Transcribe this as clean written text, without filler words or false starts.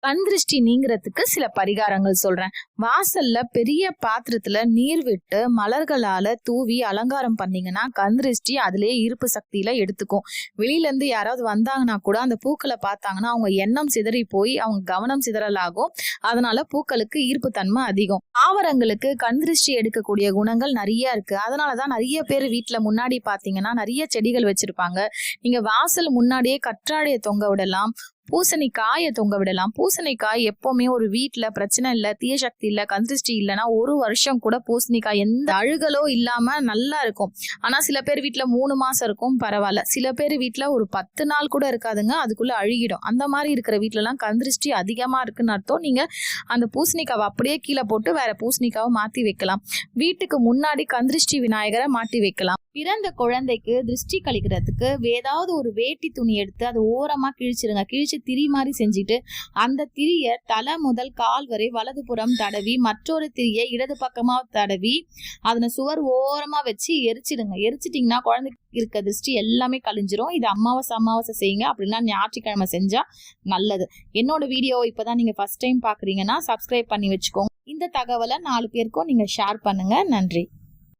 கண் திருஷ்டி நீங்கிறதுக்கு சில பரிகாரங்கள் சொல்றேன். வாசல்ல பெரிய பாத்திரத்துல நீர் விட்டு மலர்களால தூவி அலங்காரம் பண்ணீங்கன்னா கண் திருஷ்டி அதுலயே ஈர்ப்பு சக்தியில எடுத்துக்கும். வெளியில இருந்து யாராவது வந்தாங்கன்னா கூட அந்த பூக்களை பார்த்தாங்கன்னா அவங்க எண்ணம் சிதறி போய் அவங்க கவனம் சிதறலாகும். அதனால பூக்களுக்கு ஈர்ப்பு தன்மை அதிகம். தாவரங்களுக்கு கண் திருஷ்டி எடுக்கக்கூடிய குணங்கள் நிறைய இருக்கு. அதனாலதான் நிறைய பேர் வீட்டுல முன்னாடி பாத்தீங்கன்னா நிறைய செடிகள் வச்சிருப்பாங்க. நீங்க வாசல் முன்னாடியே கற்றாழைய தொங்க விடலாம், பூசணிக்காயை தொங்க விடலாம். பூசணிக்காய் எப்பவுமே ஒரு வீட்டுல பிரச்சனை இல்ல, தீய சக்தி இல்ல, கண் திருஷ்டி இல்லைன்னா 1 வருஷம் கூட பூசணிக்காய் எந்த அழுகலோ இல்லாம நல்லா இருக்கும். ஆனா சில பேர் வீட்டுல 3 மாசம் இருக்கும், பரவாயில்ல. சில பேர் வீட்டுல ஒரு 10 நாள் கூட இருக்காதுங்க, அதுக்குள்ள அழுகிடும். அந்த மாதிரி இருக்கிற வீட்டுல எல்லாம் கண் திருஷ்டி அதிகமா இருக்குன்னு அர்த்தம். நீங்க அந்த பூசணிக்காவை அப்படியே கீழே போட்டு வேற பூசணிக்காவை மாத்தி வைக்கலாம். வீட்டுக்கு முன்னாடி கண் திருஷ்டி விநாயகரை மாட்டி வைக்கலாம். பிறந்த குழந்தைக்கு திருஷ்டி கழிக்கிறதுக்கு ஏதாவது ஒரு வேட்டி துணி எடுத்து அது ஓரமா கிழிச்சிருங்க. கிழிச்சு திரி மாதிரி செஞ்சுட்டு அந்த திரிய தலை முதல் கால் வரை வலதுபுறம் தடவி மற்றொரு திரியை இடது பக்கமா தடவி அதனை சுவர் ஓரமா வச்சு எரிச்சிடுங்க. எரிச்சிட்டிங்கன்னா குழந்தைக்கு இருக்க திருஷ்டி எல்லாமே கழிஞ்சிரும். இது அமாவாசை செய்யுங்க. அப்படின்னா ஞாயிற்றுக்கிழமை செஞ்சா நல்லது. என்னோட வீடியோ இப்பதான் நீங்க ஃபர்ஸ்ட் டைம் பாக்குறீங்கன்னா சப்ஸ்கிரைப் பண்ணி வச்சுக்கோங்க. இந்த தகவலை 4 பேருக்கும் நீங்க ஷேர் பண்ணுங்க. நன்றி.